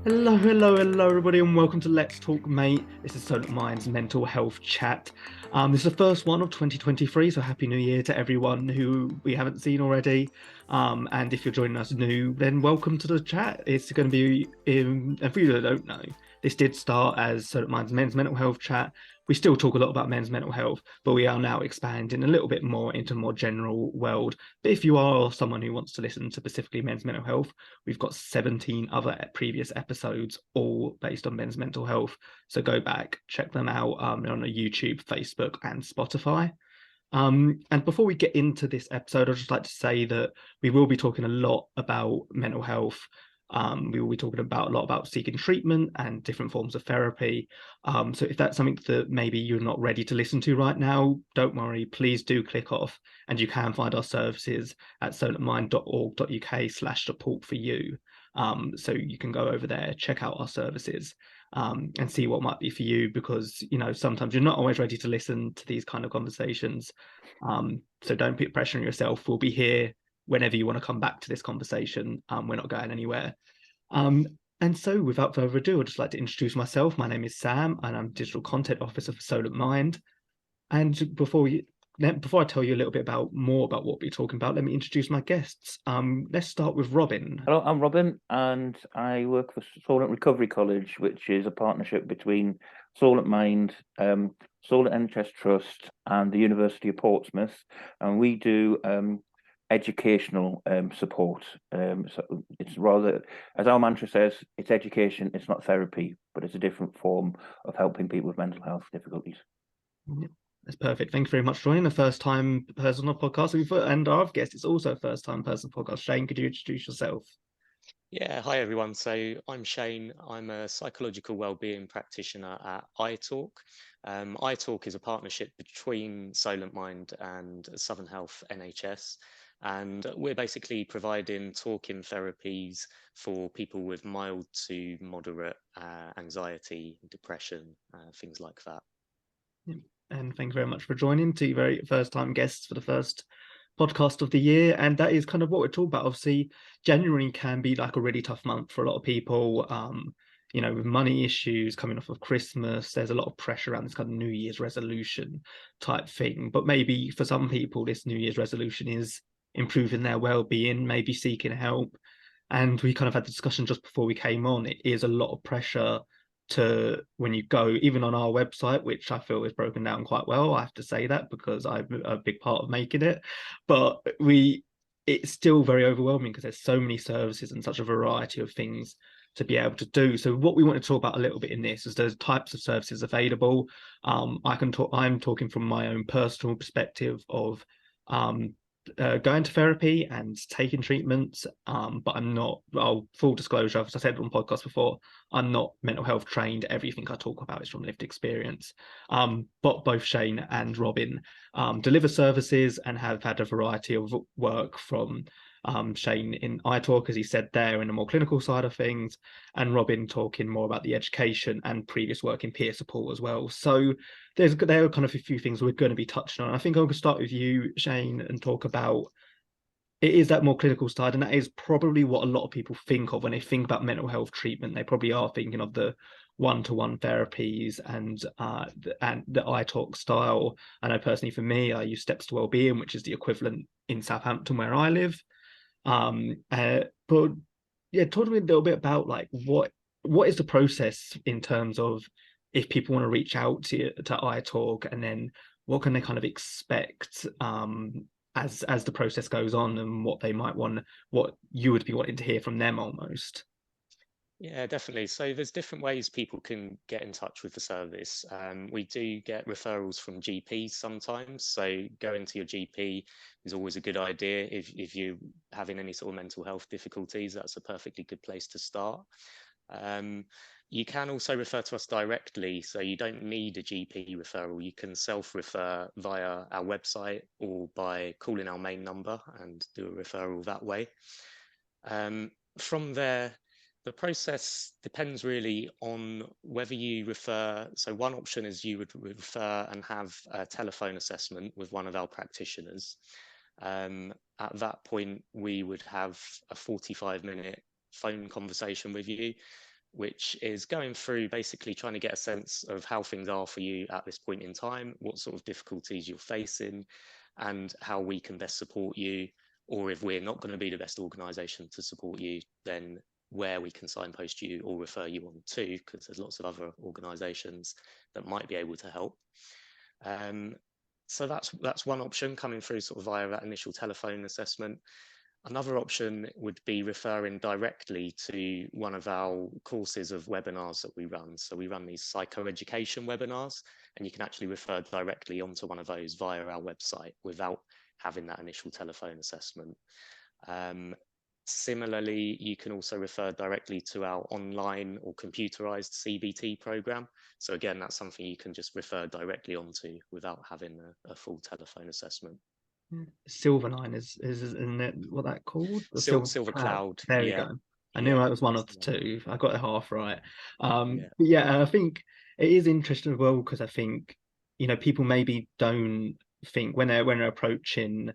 Hello, everybody, and welcome to Let's Talk Mate. This is Solent Mind's mental health chat. This is the first one of 2023, so Happy New Year to everyone who we haven't seen already. And if you're joining us new, then welcome to the chat. It's going to be, and for you that don't know, this did start as Solent Mind's men's mental health chat. We still talk a lot about men's mental health, but we are now expanding a little bit more into a more general world. But if you are someone who wants to listen to specifically men's mental health, we've got 17 other previous episodes, all based on men's mental health. So go back, check them out on YouTube, Facebook, and Spotify. And before we get into this episode, I'd just like to say that we will be talking a lot about mental health. We will be talking about a lot about seeking treatment and different forms of therapy. So if that's something that maybe you're not ready to listen to right now, don't worry, please do click off. And you can find our services at solentmind.org.uk/support for you. So you can go over there, check out our services, and see what might be for you, because sometimes you're not always ready to listen to these kind of conversations. So don't put pressure on yourself. We'll be here whenever you want to come back to this conversation. We're not going anywhere. And so without further ado, I'd just like to introduce myself. My name is Sam, and I'm Digital Content Officer for Solent Mind. And before I tell you a little bit more about what we're talking about, let me introduce my guests. Let's start with Robin. Hello, I'm Robin, and I work for Solent Recovery College, which is a partnership between Solent Mind, Solent NHS Trust, and the University of Portsmouth, and we do educational support. So it's rather, as our mantra says, it's education, it's not therapy, but it's a different form of helping people with mental health difficulties. That's perfect. Thank you very much for joining. The first time person on the podcast, and our guest is also a first time person podcast. Shane, could you introduce yourself? Yeah, hi everyone. So I'm Shane. I'm a psychological wellbeing practitioner at iTalk. iTalk is a partnership between Solent Mind and Southern Health NHS. And we're basically providing talking therapies for people with mild to moderate anxiety, depression, things like that. Yeah. And thank you very much for joining. Two very first time guests for the first podcast of the year. And that is kind of what we're talking about. Obviously, January can be like a really tough month for a lot of people. With money issues coming off of Christmas, there's a lot of pressure around this kind of New Year's resolution type thing. But maybe for some people, this New Year's resolution is improving their well-being, maybe seeking help. And we kind of had the discussion just before we came on. It is a lot of pressure to, when you go, even on our website, which I feel is broken down quite well. I have to say that because I'm a big part of making it. But it's still very overwhelming because there's so many services and such a variety of things to be able to do. So what we want to talk about a little bit in this is those types of services available. I'm talking from my own personal perspective of going to therapy and taking treatments, but I'm not, full disclosure, as I said on podcast before, I'm not mental health trained. Everything I talk about is from lived experience. But both Shane and Robin deliver services and have had a variety of work from Shane in iTalk, as he said there, in the more clinical side of things, and Robin talking more about the education and previous work in peer support as well. So there are kind of a few things we're going to be touching on. I think I'm going to start with you, Shane, and talk about it is that more clinical side, and that is probably what a lot of people think of when they think about mental health treatment. They probably are thinking of the one-to-one therapies and the iTalk style. I know personally for me, I use Steps to Wellbeing, which is the equivalent in Southampton where I live. But yeah, talk to me a little bit about like what is the process in terms of if people want to reach out to iTalk, and then what can they kind of expect as the process goes on, and what they might want, what you would be wanting to hear from them almost. Yeah, definitely. So there's different ways people can get in touch with the service. We do get referrals from GPs sometimes. So going to your GP is always a good idea. If you're having any sort of mental health difficulties, that's a perfectly good place to start. You can also refer to us directly, so you don't need a GP referral. You can self-refer via our website or by calling our main number and do a referral that way. From there, the process depends really on whether you refer. So one option is you would refer and have a telephone assessment with one of our practitioners. At that point, we would have a 45-minute phone conversation with you. which is going through basically trying to get a sense of how things are for you at this point in time, what sort of difficulties you're facing, and how we can best support you. Or if we're not going to be the best organisation to support you, then where we can signpost you or refer you on to, because there's lots of other organisations that might be able to help. So that's one option, coming through sort of via that initial telephone assessment. Another option would be referring directly to one of our courses of webinars that we run. So we run these psychoeducation webinars, and you can actually refer directly onto one of those via our website without having that initial telephone assessment. Similarly, you can also refer directly to our online or computerized CBT program. So again, that's something you can just refer directly onto without having a full telephone assessment. Silver9 isn't it what that called? The Silver Cloud. There we go. I knew I was one of the two. I got it half right. But yeah, I think it is interesting as well, because I think, you know, people maybe don't think when they're approaching,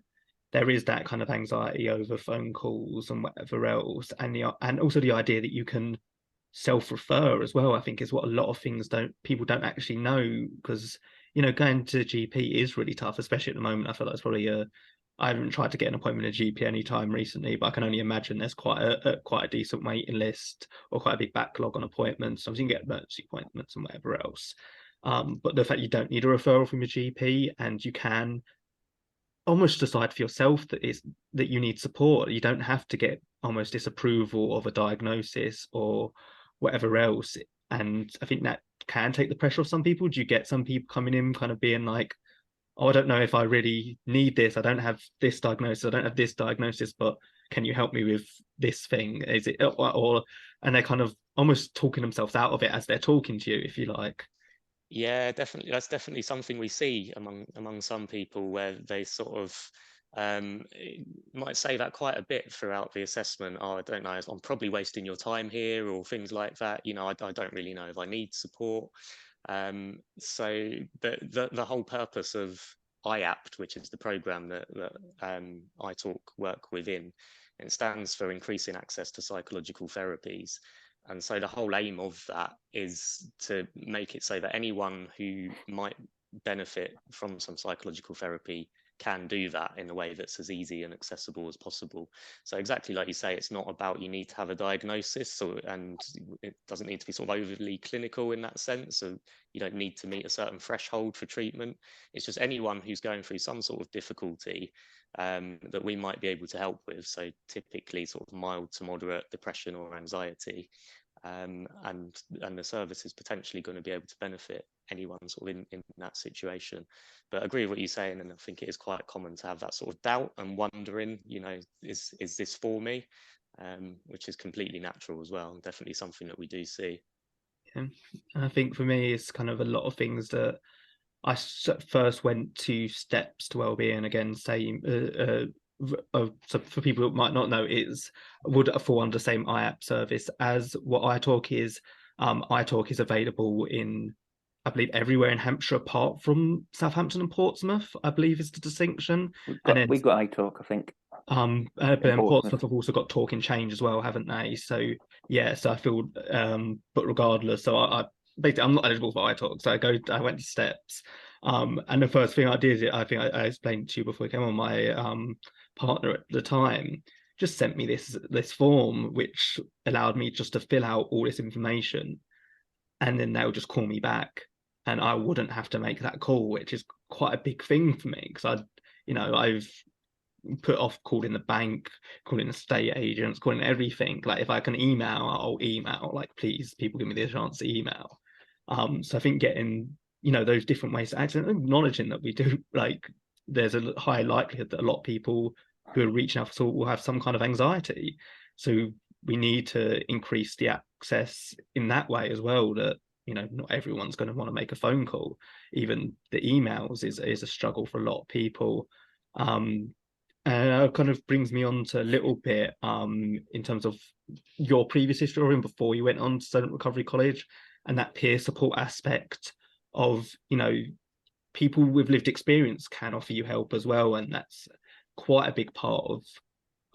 there is that kind of anxiety over phone calls and whatever else, and also the idea that you can self-refer as well, I think, is what a lot of things people don't actually know, because, you know, going to the GP is really tough, especially at the moment. I feel like it's probably I haven't tried to get an appointment at GP anytime recently, but I can only imagine there's quite a decent waiting list, or quite a big backlog on appointments. Sometimes you can get emergency appointments and whatever else. But the fact you don't need a referral from your GP, and you can almost decide for yourself that you need support. You don't have to get almost disapproval of a diagnosis or whatever else. And I think that can take the pressure off some people. Do you get some people coming in kind of being like, oh, I don't know if I really need this. I don't have this diagnosis. I don't have this diagnosis, but can you help me with this thing? Is it, and they're kind of almost talking themselves out of it as they're talking to you, if you like. Yeah, definitely. That's definitely something we see among some people, where they sort of might say that quite a bit throughout the assessment. Oh, I don't know, I'm probably wasting your time here, or things like that. You know, I don't really know if I need support. So the whole purpose of IAPT, which is the program that iTalk work within, it stands for Increasing Access to Psychological Therapies. And so the whole aim of that is to make it so that anyone who might benefit from some psychological therapy can do that in a way that's as easy and accessible as possible. So exactly like you say, it's not about you need to have a diagnosis, and it doesn't need to be sort of overly clinical in that sense. So you don't need to meet a certain threshold for treatment. It's just anyone who's going through some sort of difficulty that we might be able to help with. So typically sort of mild to moderate depression or anxiety. And the service is potentially going to be able to benefit anyone sort of in that situation. But I agree with what you're saying, and I think it is quite common to have that sort of doubt and wondering, you know, is this for me? Which is completely natural as well, and definitely something that we do see. Yeah. And I think for me, it's kind of a lot of things that I first went to steps to wellbeing. Again, same. So for people who might not know, would fall under the same IAP service as what iTalk is. iTalk is available in, I believe, everywhere in Hampshire apart from Southampton and Portsmouth, I believe is the distinction. We've got iTalk, I think. But then Portsmouth have also got Talk and Change as well, haven't they? So yeah, so I feel, but regardless, so I basically I'm not eligible for iTalk, so I went to steps. And the first thing I did, I think I explained to you before we came on, my partner at the time just sent me this form, which allowed me just to fill out all this information, and then they'll just call me back, and I wouldn't have to make that call, which is quite a big thing for me, because I've put off calling the bank, calling estate agents, calling everything. Like, if I can email, I'll email. Like, please, people, give me the chance to email. So I think getting, you know, those different ways to access, acknowledging that we do, like, there's a high likelihood that a lot of people who are reaching out for support will have some kind of anxiety. So we need to increase the access in that way as well, that, you know, not everyone's going to want to make a phone call. Even the emails is a struggle for a lot of people. And it kind of brings me on to a little bit in terms of your previous history, and before you went on to Solent Recovery College, and that peer support aspect of, you know, people with lived experience can offer you help as well. And that's quite a big part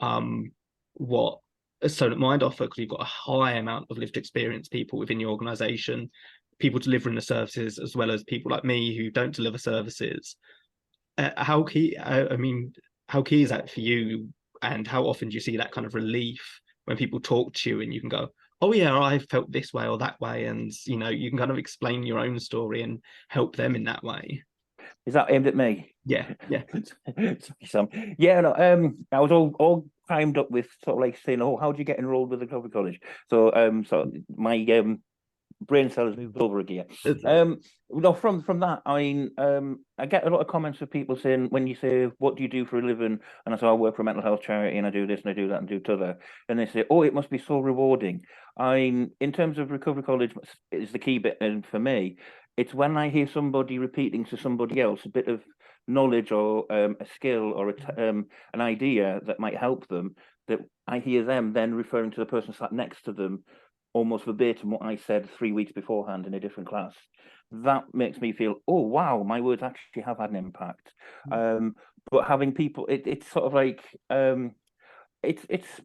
of what Solent Mind offer, because you've got a high amount of lived experience people within your organization, people delivering the services, as well as people like me who don't deliver services. How key, I mean, how key is that for you? And how often do you see that kind of relief when people talk to you and you can go, oh yeah, I felt this way or that way, and you can kind of explain your own story and help them in that way. Is that aimed at me? Yeah, yeah. Sorry, Sam. Yeah, no, I was all primed up with sort of like saying, "Oh, how do you get enrolled with the Recovery College?" So my brain cell has moved over a gear. No, from that, I mean, I get a lot of comments of people saying, when you say, "What do you do for a living?" and I say, "I work for a mental health charity, and I do this and I do that and do t'other," and they say, "Oh, it must be so rewarding." I mean, in terms of Recovery College, is the key bit, and for me, it's when I hear somebody repeating to somebody else a bit of knowledge or a skill or an idea that might help them, that I hear them then referring to the person sat next to them almost verbatim what I said 3 weeks beforehand in a different class. That makes me feel, oh wow, my words actually have had an impact. But having people, it's sort of like it's.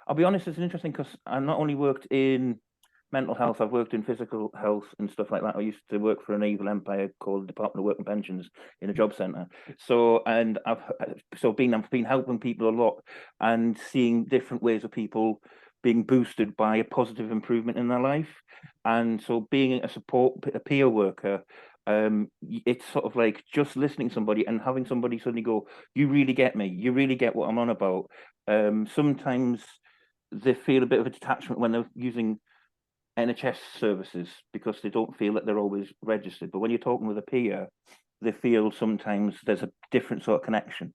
I'll be honest, it's interesting because I not only worked in mental health, I've worked in physical health and stuff like that. I used to work for an evil empire called the Department of Work and Pensions in a job centre. So, and I've been helping people a lot and seeing different ways of people being boosted by a positive improvement in their life. And so being a peer worker, it's sort of like just listening to somebody and having somebody suddenly go, you really get me, you really get what I'm on about. Sometimes they feel a bit of a detachment when they're using NHS services because they don't feel that they're always registered. But when you're talking with a peer, they feel sometimes there's a different sort of connection.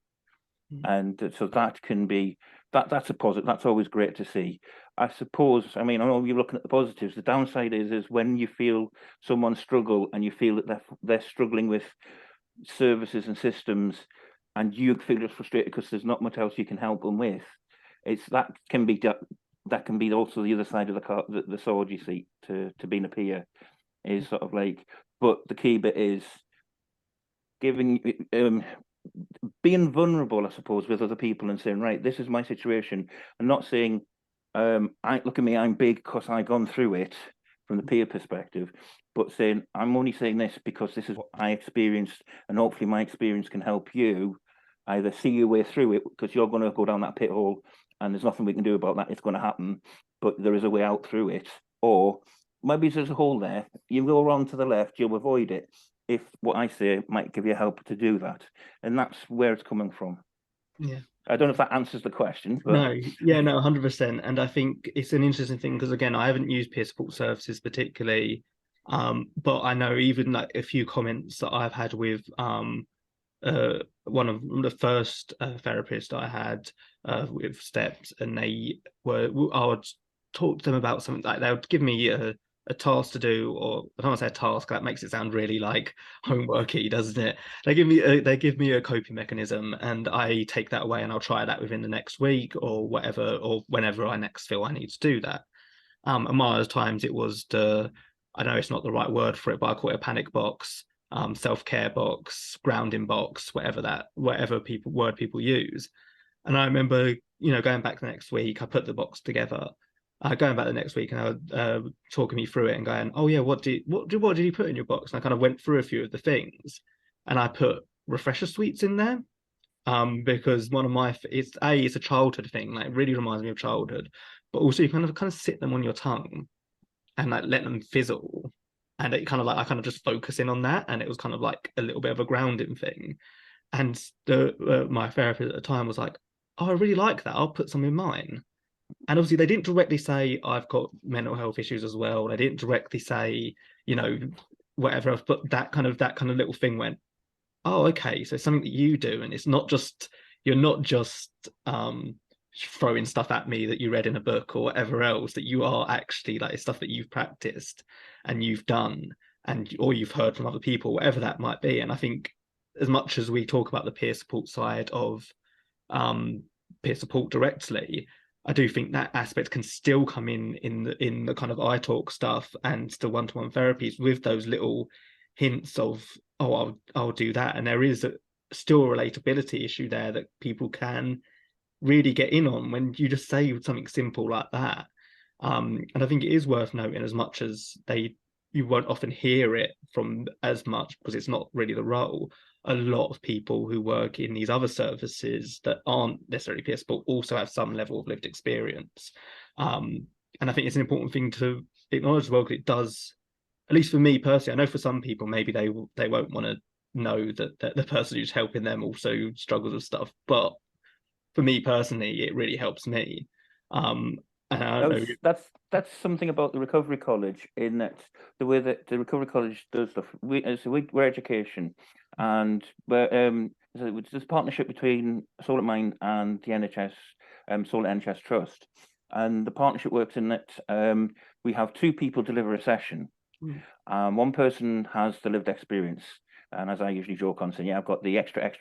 And so that can be that's a positive. That's always great to see. I suppose, I mean, I know you're looking at the positives. The downside is when you feel someone struggle and you feel that they're struggling with services and systems, and you feel just frustrated because there's not much else you can help them with. That can be also the other side of the sword, you see, to being a peer is sort of like. But the key bit is giving being vulnerable, I suppose, with other people and saying, right, this is my situation, and not saying, I look at me, I'm big because I've gone through it from the peer perspective, but saying, I'm only saying this because this is what I experienced, and hopefully my experience can help you either see your way through it, because you're going to go down that pit hole and there's nothing we can do about that. It's going to happen, but there is a way out through it. Or maybe there's a hole there, you go around to the left, you'll avoid it if what I say might give you help to do that. And that's where it's coming from. Yeah. I don't know if that answers the question. But... No, yeah, no, 100%. And I think it's an interesting thing because, again, I haven't used peer support services particularly, but I know even like a few comments that I've had with one of the first therapists I had with steps, and I would talk to them about something like they would give me a task to do, or I don't want to say a task, that makes it sound really like homeworky, doesn't it? They give me a coping mechanism, and I take that away and I'll try that within the next week or whatever, or whenever I next feel I need to do that. And more times it was I know it's not the right word for it, but I call it a panic box, self-care box, grounding box, whatever people use. And I remember, going back the next week, I put the box together. Going back the next week, and I talking me through it and going, "Oh yeah, what did you put in your box?" And I kind of went through a few of the things, and I put refresher sweets in there, because one of my it's a childhood thing, like it really reminds me of childhood, but also you kind of sit them on your tongue and like let them fizzle, and it kind of like I kind of just focus in on that, and it was kind of like a little bit of a grounding thing. And my therapist at the time was like, "Oh, I really like that. I'll put some in mine." And obviously, they didn't directly say I've got mental health issues as well. They didn't directly say, whatever else. But that kind of little thing went, oh, okay. So it's something that you do, and you're not just throwing stuff at me that you read in a book or whatever else. That you are actually like stuff that you've practiced and you've done, or you've heard from other people, whatever that might be. And I think as much as we talk about the peer support side of peer support directly, I do think that aspect can still come in the kind of iTalk stuff and the one-to-one therapies with those little hints of, oh, I'll do that. And there is still a relatability issue there that people can really get in on when you just say something simple like that. And I think it is worth noting, as much as you won't often hear it from as much because it's not really the role. A lot of people who work in these other services that aren't necessarily PS but also have some level of lived experience. And I think it's an important thing to acknowledge as well, because it does, at least for me personally, I know for some people maybe they won't want to know that the person who's helping them also struggles with stuff, but for me personally, it really helps me. And I don't know. That's something about the Recovery College, in that the way that the Recovery College does stuff. We're education, and there's this partnership between Solent Mind and the NHS, Solent NHS Trust, and the partnership works in that we have two people deliver a session. One person has the lived experience, and as I usually joke on, saying, "Yeah, I've got the extra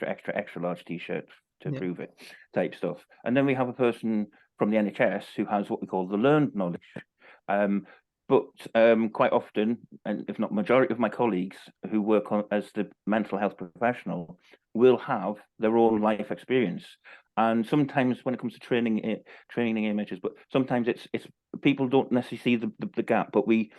large T-shirt to prove it," type stuff. And then we have a person from the NHS who has what we call the learned knowledge. But quite often, and if not majority of my colleagues who work on as the mental health professional will have their own life experience. And sometimes when it comes to training images, but sometimes it's people don't necessarily see the gap, but we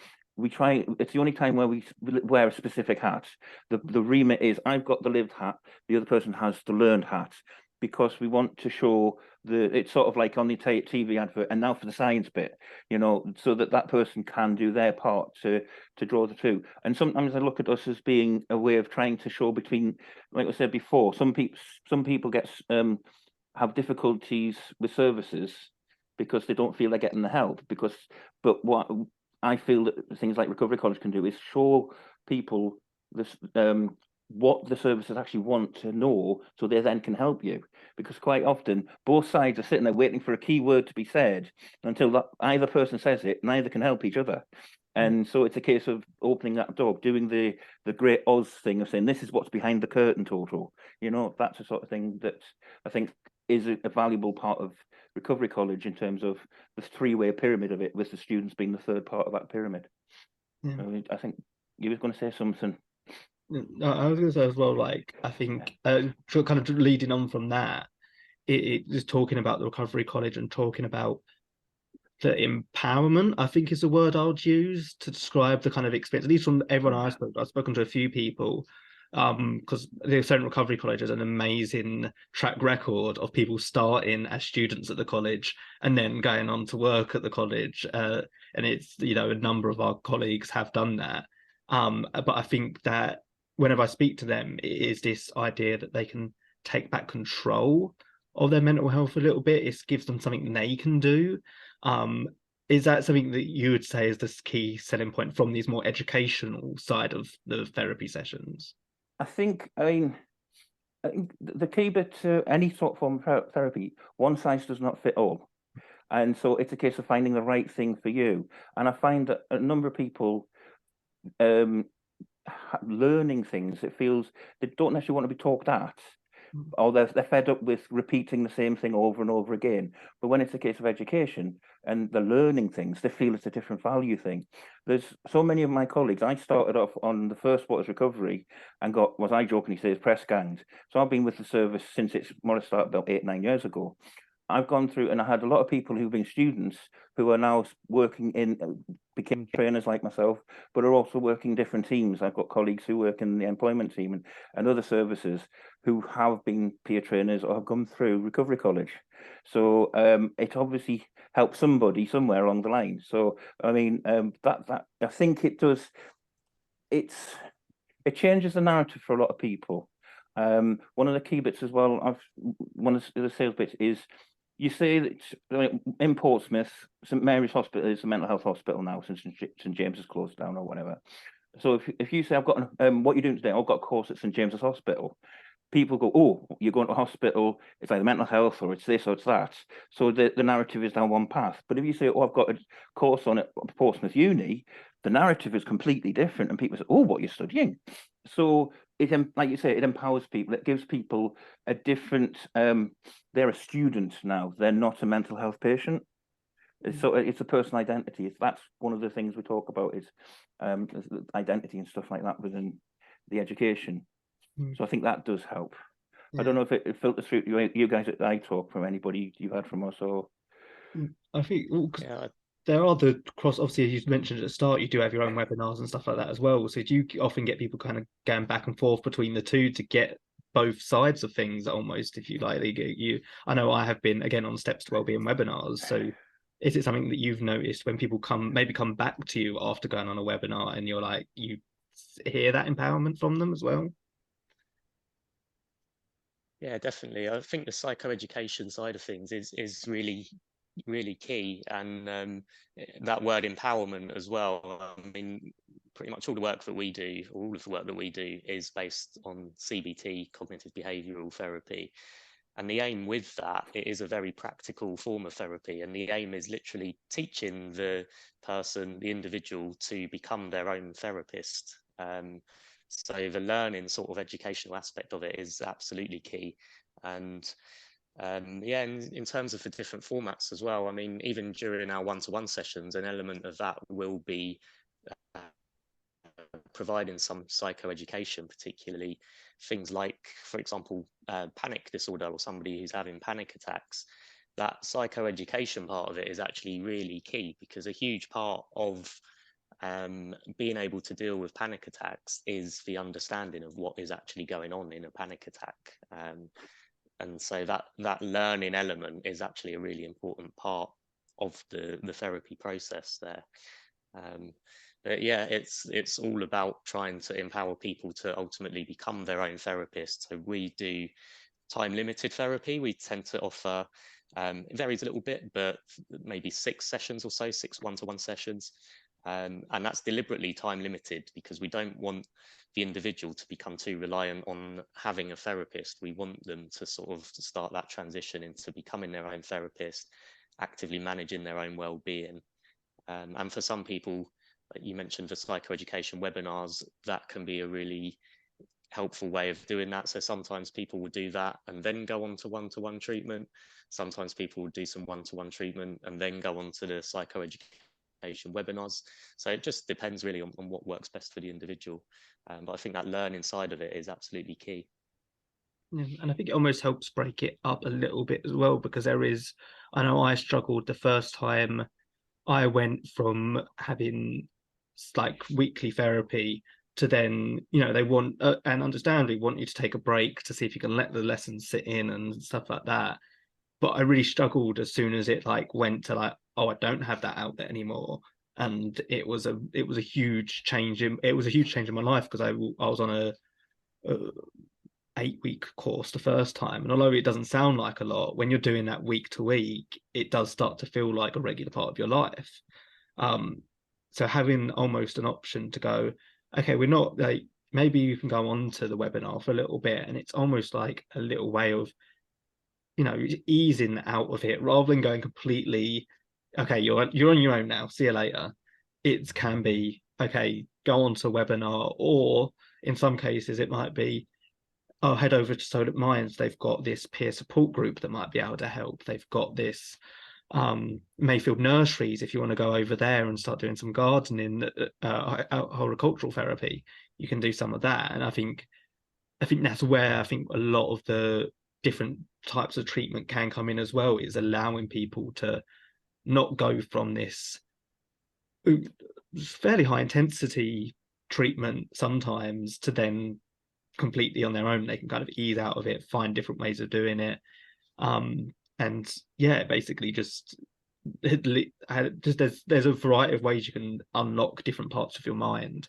try. It's the only time where we wear a specific hat. The remit is, I've got the lived hat, the other person has the learned hat, because we want to show it's sort of like on the TV advert, and now for the science bit, so that person can do their part to draw the two. And sometimes I look at us as being a way of trying to show between, like I said before, some people have difficulties with services because they don't feel they're getting the help. But what I feel that things like Recovery College can do is show people this what the services actually want to know, so they then can help you. Because quite often both sides are sitting there waiting for a key word to be said until either person says it, neither can help each other. And so it's a case of opening that door, doing the great Oz thing of saying, this is what's behind the curtain, Toto. That's the sort of thing that I think is a valuable part of Recovery College, in terms of the three-way pyramid of it, with the students being the third part of that pyramid. I think you were going to say something. I was going to say as well, like, I think kind of leading on from that, it just talking about the Recovery College and talking about the empowerment, I think, is the word I would use to describe the kind of experience, at least from everyone I've spoken to a few people, because the Solent Recovery College has an amazing track record of people starting as students at the college and then going on to work at the college. And it's, a number of our colleagues have done that. But I think that whenever I speak to them, it is this idea that they can take back control of their mental health a little bit. It gives them something they can do. Is that something that you would say is this key selling point from these more educational side of the therapy sessions? I think the key bit to any sort of form of therapy, one size does not fit all. And so it's a case of finding the right thing for you. And I find that a number of people learning things, it feels they don't necessarily want to be talked at, or they're fed up with repeating the same thing over and over again. But when it's a case of education and the learning things, they feel it's a different value thing. There's so many of my colleagues, I started off on the first Waters Recovery and got, what I jokingly say, is press ganged. So I've been with the service since it's more started about 8-9 years ago. I've gone through, and I had a lot of people who've been students who are now working became trainers like myself, but are also working different teams. I've got colleagues who work in the employment team and other services who have been peer trainers or have come through Recovery College. So it obviously helps somebody somewhere along the line. So I mean, that I think it does. It changes the narrative for a lot of people. One of the key bits as well, one of the sales bits is, you say that in Portsmouth, St Mary's Hospital is a mental health hospital now, since St James has closed down or whatever. So if you say, I've got what you're doing today, I've got a course at St James's Hospital, people go, oh, you're going to a hospital, it's like mental health, or it's this or it's that. So the narrative is down one path. But if you say, oh, I've got a course on at Portsmouth Uni, the narrative is completely different, and people say, oh, what you're studying. So it, like you say, it empowers people. It gives people a different. They're a student now. They're not a mental health patient. So it's a personal identity. That's one of the things we talk about, is identity and stuff like that within the education. So I think that does help. I don't know if it filters through you guys at iTalk from anybody you've had from us, or I think Yeah, there are the cross, obviously, as you mentioned at the start, you do have your own webinars and stuff like that as well. So do you often get people kind of going back and forth between the two to get both sides of things almost, if you like? I know I have been, again, on Steps to Wellbeing webinars. So is it something that you've noticed when people come back to you after going on a webinar and you're like, you hear that empowerment from them as well? yeah, definitely. I think the psychoeducation side of things is really key, and that word empowerment as well. I mean, pretty much all the work that we do, all of the work that we do, is based on CBT, cognitive behavioural therapy. And the aim with that, it is a very practical form of therapy, and the aim is literally teaching the person, the individual, to become their own therapist. So the learning sort of educational aspect of it is absolutely key. And yeah, in terms of the different formats as well, I mean, even during our one-to-one sessions, an element of that will be uh, providing some psychoeducation, particularly things like, for example, panic disorder, or somebody who's having panic attacks. That psychoeducation part of it is actually really key, because a huge part of being able to deal with panic attacks is the understanding of what is actually going on in a panic attack. And so that learning element is actually a really important part of the therapy process there. But yeah, it's all about trying to empower people to ultimately become their own therapists. So we do time limited therapy. We tend to offer, it varies a little bit, but maybe 6 sessions or so, 6 one-to-one sessions. And that's deliberately time limited, because we don't want the individual to become too reliant on having a therapist. We want them to sort of start that transition into becoming their own therapist, actively managing their own well-being. And for some people, like you mentioned, the psychoeducation webinars, that can be a really helpful way of doing that. So sometimes people will do that and then go on to one-to-one treatment. Sometimes people will do some one-to-one treatment and then go on to the psychoeducation webinars. So it just depends really on what works best for the individual. But I think that learning side of it is absolutely key. Yeah, and I think it almost helps break it up a little bit as well, because I know I struggled the first time I went from having like weekly therapy to then, they want, and understandably want you to take a break to see if you can let the lessons sit in and stuff like that. But I really struggled as soon as it like went to like, oh, I don't have that out there anymore. And it was a huge change in my life, because I was on a 8-week course the first time. And although it doesn't sound like a lot, when you're doing that week to week, it does start to feel like a regular part of your life. Um, so having almost an option to go, okay, we're not like, maybe you can go on to the webinar for a little bit, and it's almost like a little way of, easing out of it, rather than going completely, okay, you're on your own now, see you later. It can be, okay, go on to a webinar, or in some cases it might be, oh, head over to Solent Minds. They've got this peer support group that might be able to help. They've got this Mayfield Nurseries. If you want to go over there and start doing some gardening, horticultural therapy, you can do some of that. And I think that's where I think a lot of the different types of treatment can come in as well, is allowing people to not go from this fairly high intensity treatment sometimes to then completely on their own. They can kind of ease out of it, find different ways of doing it. And yeah, basically just there's a variety of ways you can unlock different parts of your mind.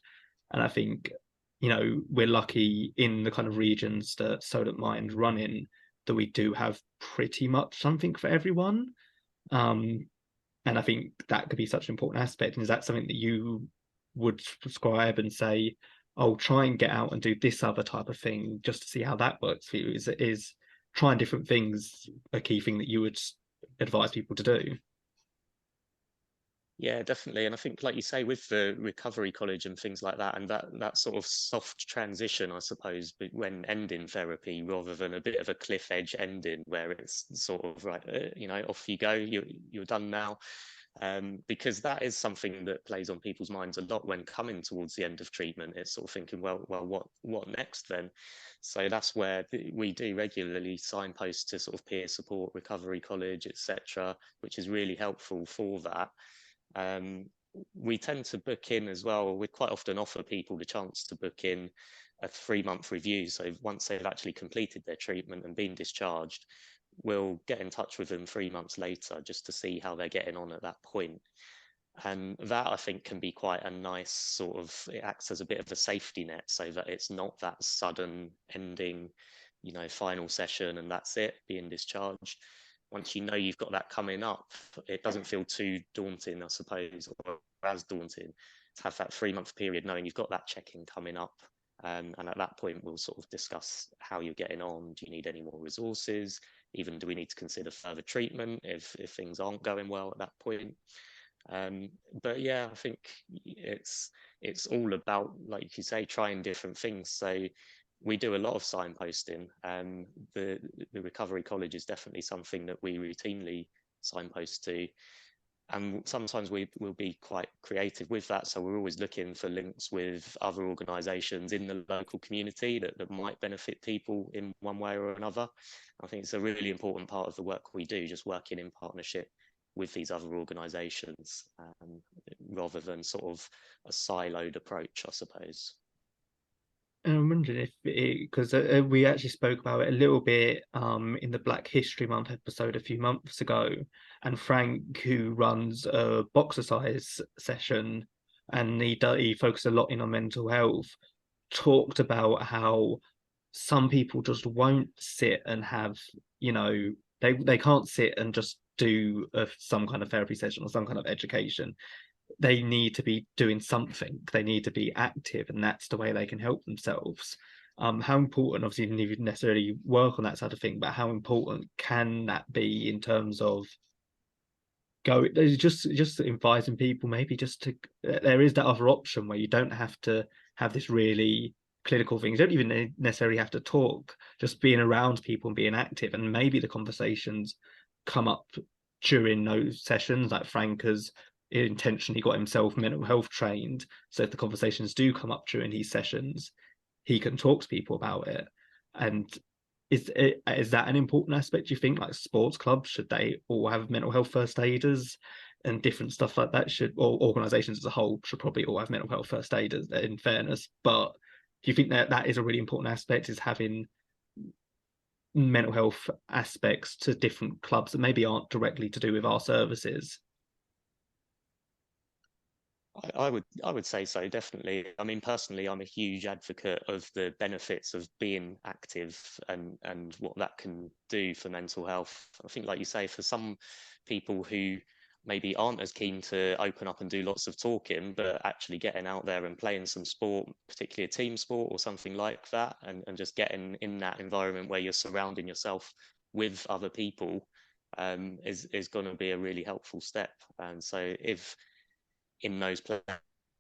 And I think, we're lucky in the kind of regions that Solent Mind run in, that we do have pretty much something for everyone. And I think that could be such an important aspect. And is that something that you would prescribe and say, oh, try and get out and do this other type of thing just to see how that works for you? Is trying different things a key thing that you would advise people to do? Yeah, definitely. And I think, like you say, with the recovery college and things like that, and that sort of soft transition, I suppose, when ending therapy, rather than a bit of a cliff edge ending where it's sort of right, off you go, you're done now. because that is something that plays on people's minds a lot when coming towards the end of treatment. It's sort of thinking, well, what next then? So that's where we do regularly signpost to sort of peer support, recovery college, etc., which is really helpful for that. We tend to book in as well. We quite often offer people the chance to book in a 3-month review. So once they've actually completed their treatment and been discharged, we'll get in touch with them 3 months later just to see how they're getting on at that point. And that, I think, can be quite a nice sort of, it acts as a bit of a safety net so that it's not that sudden ending, final session and that's it, being discharged. Once you know you've got that coming up, it doesn't feel too daunting, I suppose, or as daunting to have that 3-month period knowing you've got that check-in coming up. And at that point, we'll sort of discuss how you're getting on. Do you need any more resources? Even do we need to consider further treatment if things aren't going well at that point? But yeah, I think it's all about, like you say, trying different things. So we do a lot of signposting. The recovery college is definitely something that we routinely signpost to. And sometimes we will be quite creative with that. So we're always looking for links with other organisations in the local community that might benefit people in one way or another. I think it's a really important part of the work we do, just working in partnership with these other organisations, rather than sort of a siloed approach, I suppose. And I'm wondering if because we actually spoke about it a little bit in the Black History Month episode a few months ago, and Frank, who runs a boxercise session, and he focuses a lot in on mental health, talked about how some people just won't sit and have, they can't sit and just do some kind of therapy session or some kind of education. They need to be doing something. They need to be active, and that's the way they can help themselves. How important, obviously, you didn't even necessarily work on that side of thing, but how important can that be in terms of just advising people, maybe just to there is that other option where you don't have to have this really clinical thing. You don't even necessarily have to talk, just being around people and being active, and maybe the conversations come up during those sessions. Like Frank has intentionally got himself mental health trained, so if the conversations do come up during these sessions, he can talk to people about it. And is that an important aspect, do you think? Like sports clubs, should they all have mental health first aiders and different stuff like that? Or organizations as a whole should probably all have mental health first aiders, in fairness. But do you think that is a really important aspect, is having mental health aspects to different clubs that maybe aren't directly to do with our services? I would say so, definitely. I mean, personally, I'm a huge advocate of the benefits of being active and what that can do for mental health. I think, like you say, for some people who maybe aren't as keen to open up and do lots of talking, but actually getting out there and playing some sport, particularly a team sport or something like that, and just getting in that environment where you're surrounding yourself with other people, is going to be a really helpful step. And so if in those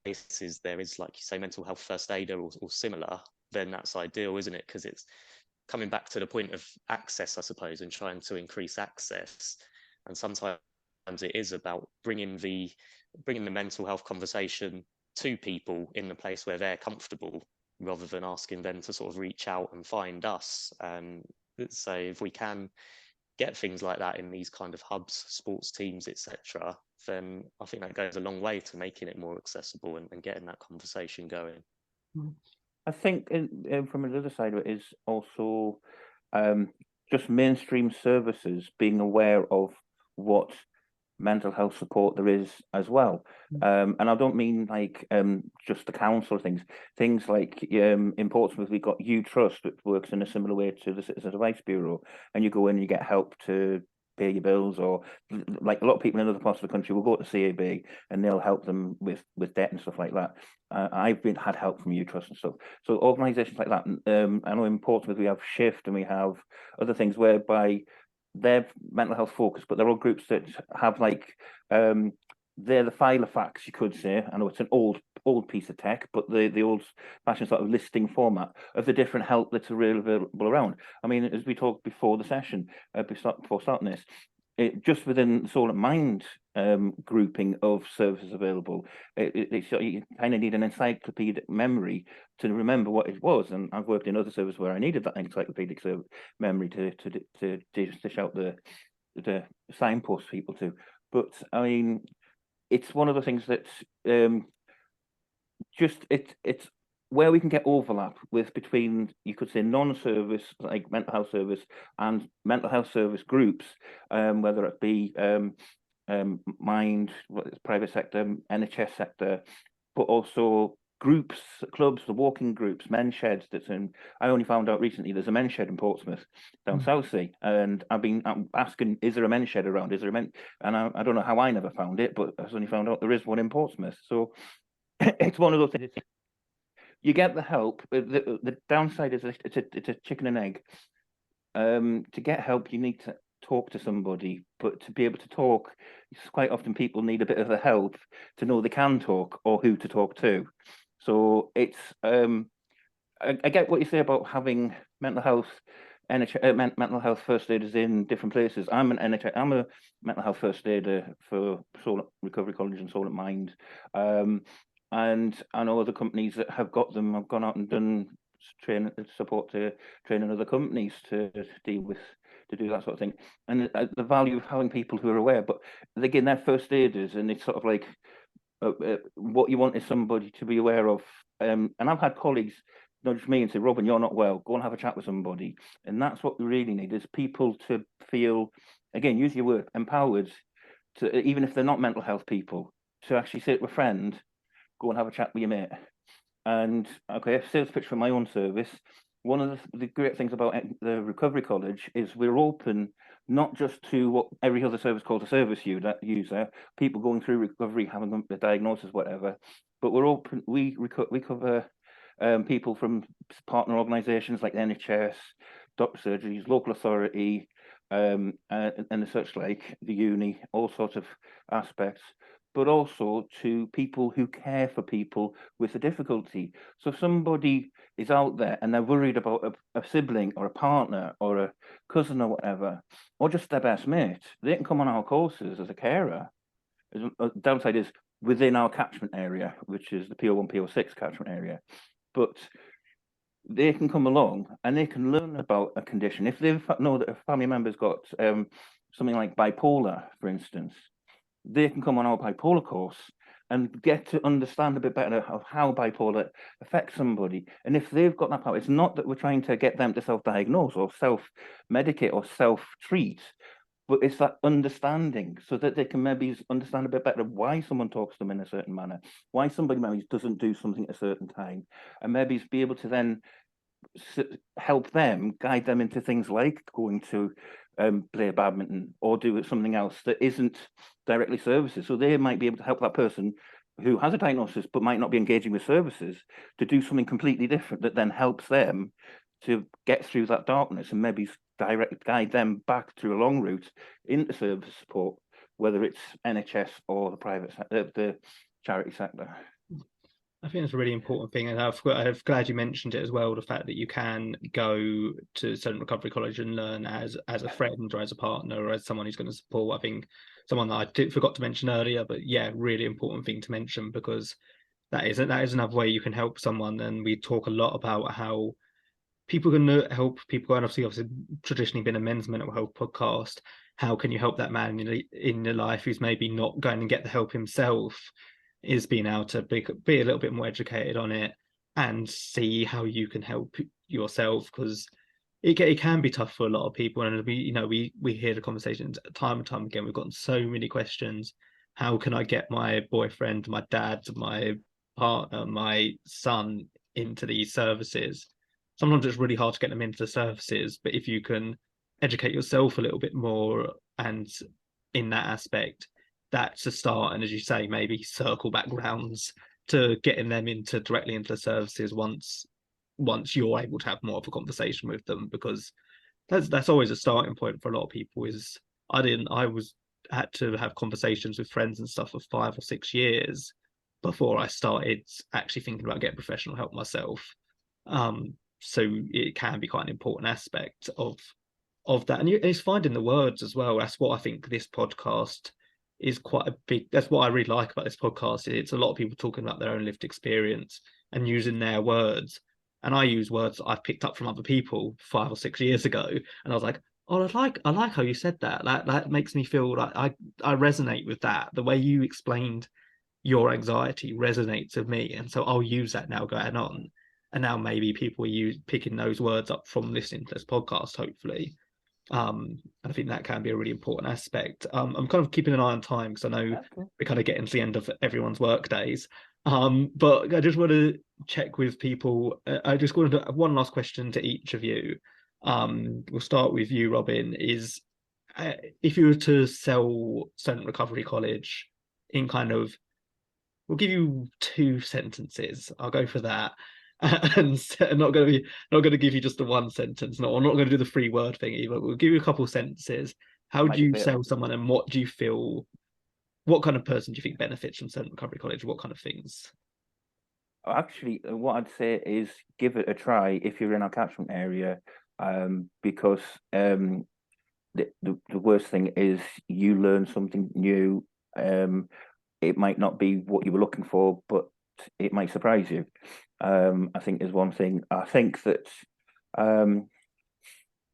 places there is, like you say, mental health first aider or similar, then that's ideal, isn't it? Because it's coming back to the point of access, I suppose, and trying to increase access. And sometimes it is about bringing the mental health conversation to people in the place where they're comfortable, rather than asking them to sort of reach out and find us. So if we can get things like that in these kind of hubs, sports teams, etc., then I think that goes a long way to making it more accessible and getting that conversation going. I think from another side of it is also just mainstream services being aware of what mental health support there is as well. And I don't mean like just the council things like in Portsmouth we've got U-Trust, which works in a similar way to the Citizens Advice Bureau, and you go in and you get help to pay your bills, or like a lot of people in other parts of the country will go to CAB and they'll help them with debt and stuff like that. I've had help from U-Trust and stuff. So organisations like that. I know in Portsmouth we have Shift and we have other things whereby they're mental health focused, but they're all groups that have like they're the Filofax, you could say. I know it's an old piece of tech, but the old fashioned sort of listing format of the different help that's available around. I mean, as we talked before the session, before starting this, just within the Solent Mind grouping of services available, you kind of need an encyclopedic memory to remember what it was. And I've worked in other services where I needed that encyclopedic memory to dish out the signpost people to. But I mean, it's one of the things that it's where we can get overlap with between, you could say, non-service like mental health service and mental health service groups, whether it be mind, private sector, NHS sector, but also groups, clubs, the walking groups, men's sheds. I only found out recently there's a men's shed in Portsmouth down Southsea, and I'm asking, is there a men's shed around? Is there a men? And I don't know how I never found it, but I only found out there is one in Portsmouth. So it's one of those things. You get the help. The downside is it's a chicken and egg. To get help, you need to talk to somebody, but to be able to talk, quite often people need a bit of the help to know they can talk or who to talk to. So it's I get what you say about having mental health mental health first aiders in different places. I'm a mental health first aider for Solent Recovery College and Solent Mind. And I know other companies that have got them. I've gone out and done support to training other companies to deal with, to do that sort of thing. And the value of having people who are aware, but again, they're first aiders, and it's sort of like what you want is somebody to be aware of. And I've had colleagues nudge me and say, Robin, you're not well, go and have a chat with somebody. And that's what we really need, is people to feel, again, use your word, empowered, to, even if they're not mental health people, to actually sit with a friend, go and have a chat with your mate. And okay, a sales pitch for my own service. One of the great things about the Recovery College is we're open not just to what every other service calls a service user, people going through recovery, having a diagnosis, whatever, but we're open. We cover people from partner organisations like the NHS, doctor surgeries, local authority, and the such like, the uni, all sorts of aspects, but also to people who care for people with a difficulty. So if somebody is out there and they're worried about a sibling or a partner or a cousin or whatever, or just their best mate, they can come on our courses as a carer. The downside is within our catchment area, which is the PO1, PO6 catchment area. But they can come along and they can learn about a condition. If they know that a family member's got something like bipolar, for instance, they can come on our bipolar course and get to understand a bit better of how bipolar affects somebody. And if they've got that power, it's not that we're trying to get them to self-diagnose or self-medicate or self-treat, but it's that understanding so that they can maybe understand a bit better why someone talks to them in a certain manner, why somebody maybe doesn't do something at a certain time, and maybe be able to then help them, guide them into things like going to play badminton or do something else that isn't directly services. So they might be able to help that person who has a diagnosis but might not be engaging with services to do something completely different that then helps them to get through that darkness and maybe guide them back through a long route into service support, whether it's NHS or the private sector, the charity sector. I think that's a really important thing, and I'm glad you mentioned it as well, the fact that you can go to Solent Recovery College and learn as a friend or as a partner or as someone who's going to support. I think someone that I forgot to mention earlier, but yeah, really important thing to mention, because that is another way you can help someone. And we talk a lot about how people can help people, and obviously traditionally been a men's mental health podcast. How can you help that man in your life who's maybe not going to get the help himself, is being able to be a little bit more educated on it and see how you can help yourself, because it can be tough for a lot of people. And we hear the conversations time and time again. We've gotten so many questions. How can I get my boyfriend, my dad, my partner, my son into these services? Sometimes it's really hard to get them into the services, but if you can educate yourself a little bit more and in that aspect, that's a start. And as you say, maybe circle back rounds to getting them directly into the services once you're able to have more of a conversation with them, because that's always a starting point for a lot of people. Is I had to have conversations with friends and stuff for 5 or 6 years before I started actually thinking about getting professional help myself. So it can be quite an important aspect of of that. And it's finding the words as well. That's what I think this podcast is quite a big, that's what I really like about this podcast. It's a lot of people talking about their own lived experience and using their words. And I use words that I've picked up from other people 5 or 6 years ago. And I was like, oh, I like how you said that. That makes me feel like I resonate with that. The way you explained your anxiety resonates with me. And so I'll use that now going on. And now maybe people are picking those words up from listening to this podcast, hopefully. I think that can be a really important aspect. I'm kind of keeping an eye on time because I know we're kind of getting to the end of everyone's work days. But I just want to check with people. I just wanted to, one last question to each of you. We'll start with you, Robin. Is if you were to sell Solent Recovery College in kind of, we'll give you 2 sentences. I'll go for that. And I'm not going to give you just the one sentence. No, I'm not going to do the 3-word thing either. We'll give you a couple of sentences. How do you sell someone, and what do you feel? What kind of person do you think benefits from Solent Recovery College? What kind of things? Actually, what I'd say is give it a try if you're in our catchment area, because the worst thing is you learn something new. It might not be what you were looking for, but it might surprise you. I think is one thing. I think that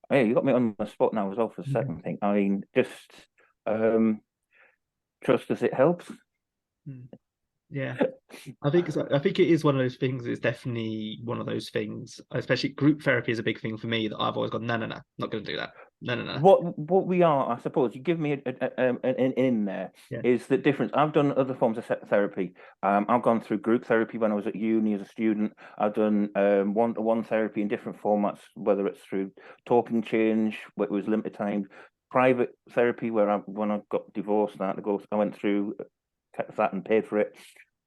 hey, you got me on the spot now as well for the second thing. I mean, just trust as it helps. Yeah, I think it is one of those things. It's definitely one of those things. Especially group therapy is a big thing for me that I've always gone, no, not going to do that. No. What we are, I suppose, you give me an in there. Yeah. Is the difference. I've done other forms of therapy. I've gone through group therapy when I was at uni as a student. I've done one-to-one therapy in different formats, whether it's through talking change, where it was limited time, private therapy, where when I got divorced, I went through that and paid for it.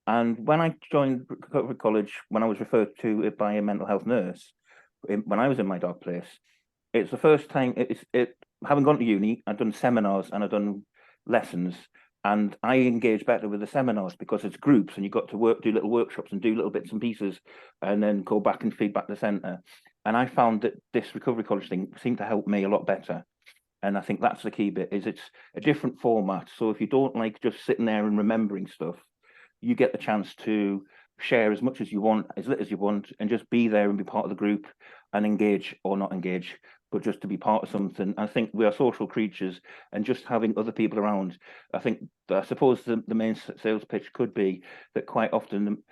And when I joined recovery college, when I was referred to it by a mental health nurse, when I was in my dark place, it's the first time. Having gone to uni, I've done seminars and I've done lessons, and I engage better with the seminars because it's groups and you got to do little workshops and do little bits and pieces, and then go back and feed back the centre. And I found that this recovery college thing seemed to help me a lot better. And I think that's the key bit, is it's a different format. So if you don't like just sitting there and remembering stuff, you get the chance to share as much as you want, as little as you want, and just be there and be part of the group and engage or not engage, but just to be part of something. I think we are social creatures, and just having other people around. I suppose the main sales pitch could be that quite often,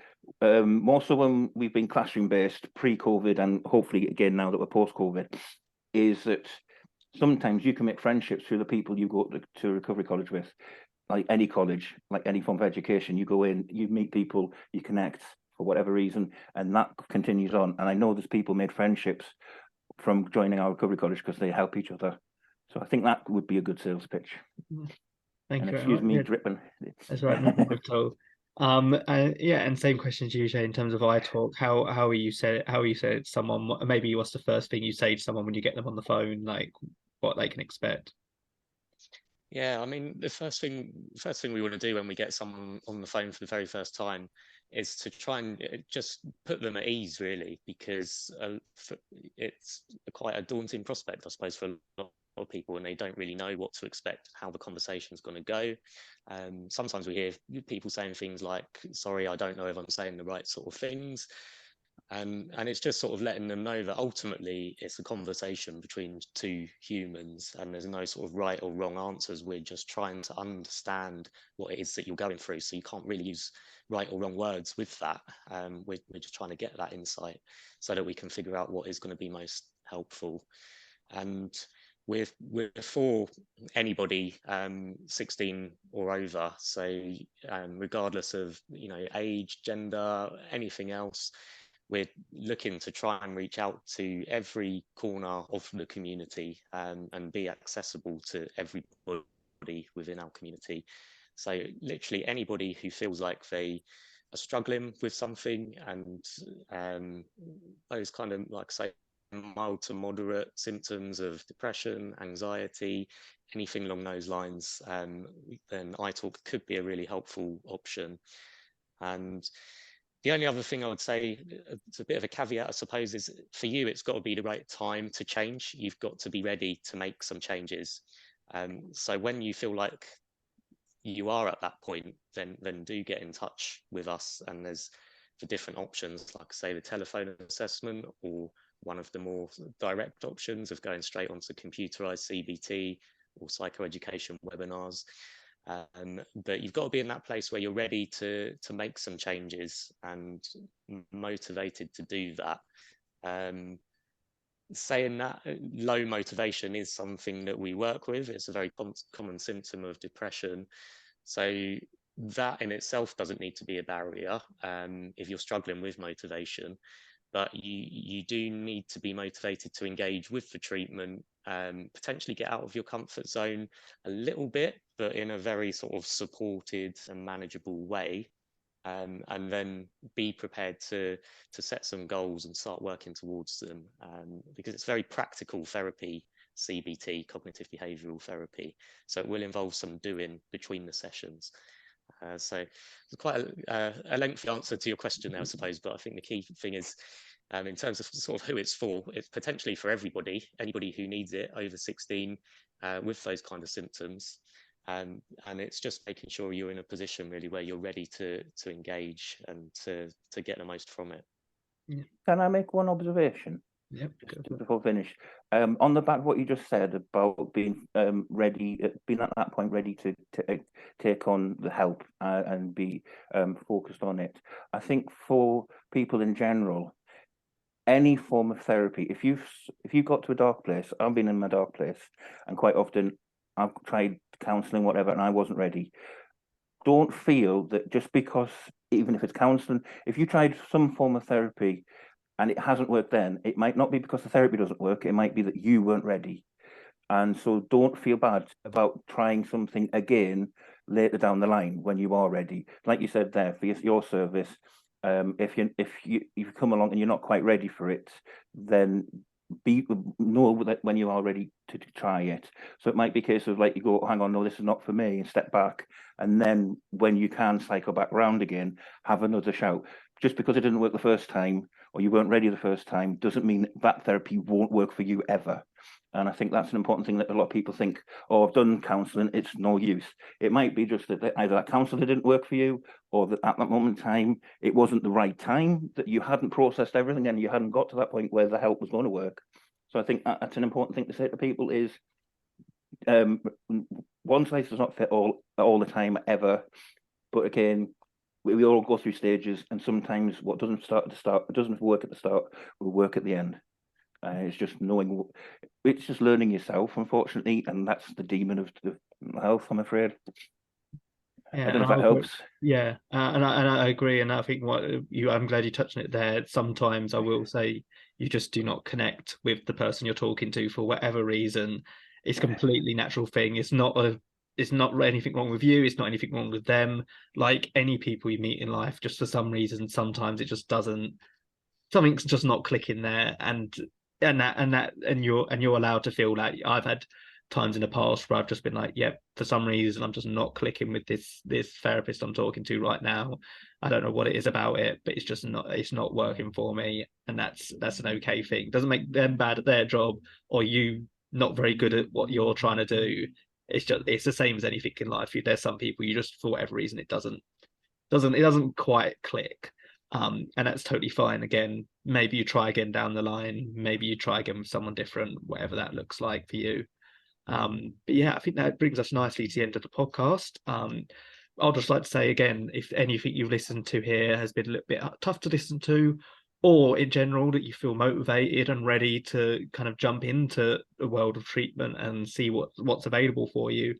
more so when we've been classroom based pre-COVID, and hopefully again now that we're post-COVID, is that sometimes you can make friendships through the people you go to recovery college with. Like any college, like any form of education, you go in, you meet people, you connect for whatever reason, and that continues on. And I know there's people made friendships from joining our recovery college because they help each other. So I think that would be a good sales pitch. Thank you. Excuse me, dripping. That's right. And same question to you, Shay, in terms of iTalk. How you say it to someone? Maybe what's the first thing you say to someone when you get them on the phone? Like what they can expect. Yeah, I mean, the first thing we want to do when we get someone on the phone for the very first time is to try and just put them at ease, really, because it's quite a daunting prospect, I suppose, for a lot of people, and they don't really know what to expect, how the conversation's going to go. Sometimes we hear people saying things like, sorry, I don't know if I'm saying the right sort of things. And it's just sort of letting them know that ultimately it's a conversation between two humans, and there's no sort of right or wrong answers. We're just trying to understand what it is that you're going through. So you can't really use right or wrong words with that. We're just trying to get that insight so that we can figure out what is going to be most helpful. And we're for anybody 16 or over. So regardless of age, gender, anything else, we're looking to try and reach out to every corner of the community and be accessible to everybody within our community. So literally anybody who feels like they are struggling with something, and those kind of, like say, mild to moderate symptoms of depression, anxiety, anything along those lines, then iTalk could be a really helpful option. And The only other thing I would say, it's a bit of a caveat, I suppose, is for you, it's got to be the right time to change. You've got to be ready to make some changes. So when you feel like you are at that point, then do get in touch with us. And there's the different options, like I say, the telephone assessment, or one of the more direct options of going straight onto computerized CBT or psychoeducation webinars. But you've got to be in that place where you're ready to make some changes and motivated to do that. Saying that, low motivation is something that we work with. It's a very common symptom of depression. So that in itself doesn't need to be a barrier if you're struggling with motivation. But you do need to be motivated to engage with the treatment, potentially get out of your comfort zone a little bit, but in a very sort of supported and manageable way. And then be prepared to set some goals and start working towards them, because it's very practical therapy, CBT, cognitive behavioral therapy. So it will involve some doing between the sessions. So it's quite a lengthy answer to your question there, I suppose, but I think the key thing is, in terms of sort of who it's for, it's potentially for everybody, anybody who needs it over 16 with those kind of symptoms. And it's just making sure you're in a position really where you're ready to engage and to get the most from it. Yeah. Can I make one observation? Yep. Before I finish, on the back of what you just said about being ready, being at that point ready to take on the help and be focused on it. I think for people in general, any form of therapy, if you've got to a dark place, I've been in my dark place, and quite often I've tried counselling, whatever, and I wasn't ready. Don't feel that just because, even if it's counselling, if you tried some form of therapy and it hasn't worked, then it might not be because the therapy doesn't work. It might be that you weren't ready. And so don't feel bad about trying something again later down the line when you are ready. Like you said there, for your service, if you come along and you're not quite ready for it, then know that when you are ready to try it. So it might be a case of, like, you go, hang on, no, this is not for me, and step back, and then when you can cycle back round again, have another shout. Just because it didn't work the first time, or you weren't ready the first time, doesn't mean that therapy won't work for you ever. And I think that's an important thing, that a lot of people think, oh, I've done counselling, it's no use. It might be just that either that counsellor didn't work for you, or that at that moment in time, it wasn't the right time, that you hadn't processed everything and you hadn't got to that point where the help was going to work. So I think that's an important thing to say to people is, one size does not fit all the time, ever. But again, we all go through stages, and sometimes what doesn't work at the start will work at the end. It's just knowing, it's just learning yourself, unfortunately, and that's the demon of the health, I'm afraid. Yeah, I don't know if that helps. Yeah, and I agree, and I think I'm glad you touched on it there. Sometimes I will say you just do not connect with the person you're talking to for whatever reason. It's a completely natural thing. It's not anything wrong with you. It's not anything wrong with them. Like any people you meet in life, just for some reason, sometimes it just doesn't. Something's just not clicking there, and you're allowed to feel that. I've had times in the past where I've just been like, yep, for some reason I'm just not clicking with this therapist I'm talking to right now. I don't know what it is about it, but it's not working for me, and that's an okay thing. Doesn't make them bad at their job or you not very good at what you're trying to do. It's the same as anything in life. There's some people you just, for whatever reason, it doesn't quite click. And that's totally fine. Again, maybe you try again down the line, maybe you try again with someone different, whatever that looks like for you. But yeah, I think that brings us nicely to the end of the podcast. I'll just like to say again, if anything you've listened to here has been a little bit tough to listen to, or in general that you feel motivated and ready to kind of jump into the world of treatment and see what's available for you,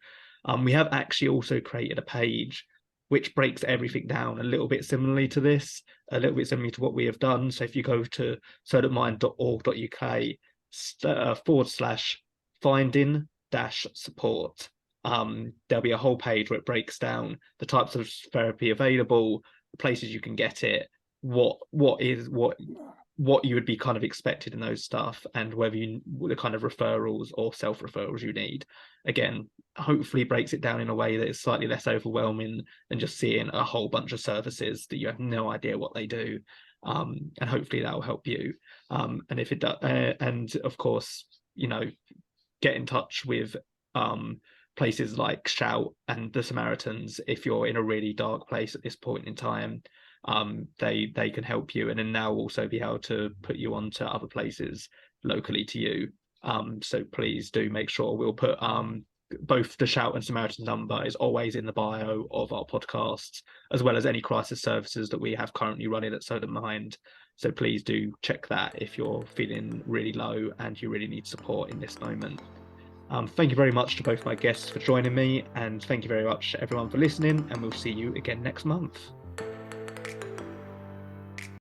we have actually also created a page which breaks everything down a little bit similarly to this, a little bit similarly to what we have done. So if you go to solentmind.org.uk /finding-support, there'll be a whole page where it breaks down the types of therapy available, the places you can get it, what what you would be kind of expected in those stuff, and whether you the kind of referrals or self-referrals you need. Again, hopefully breaks it down in a way that is slightly less overwhelming than just seeing a whole bunch of services that you have no idea what they do. And hopefully that will help you. And if it does, and of course, you know, get in touch with places like Shout and the Samaritans if you're in a really dark place at this point in time. They can help you, and then they'll also be able to put you on to other places locally to you. So please do make sure we'll put both the Shout and Samaritan number is always in the bio of our podcasts, as well as any crisis services that we have currently running at Solent Mind. So please do check that if you're feeling really low and you really need support in this moment. Thank you very much to both my guests for joining me, and thank you very much everyone for listening, and we'll see you again next month.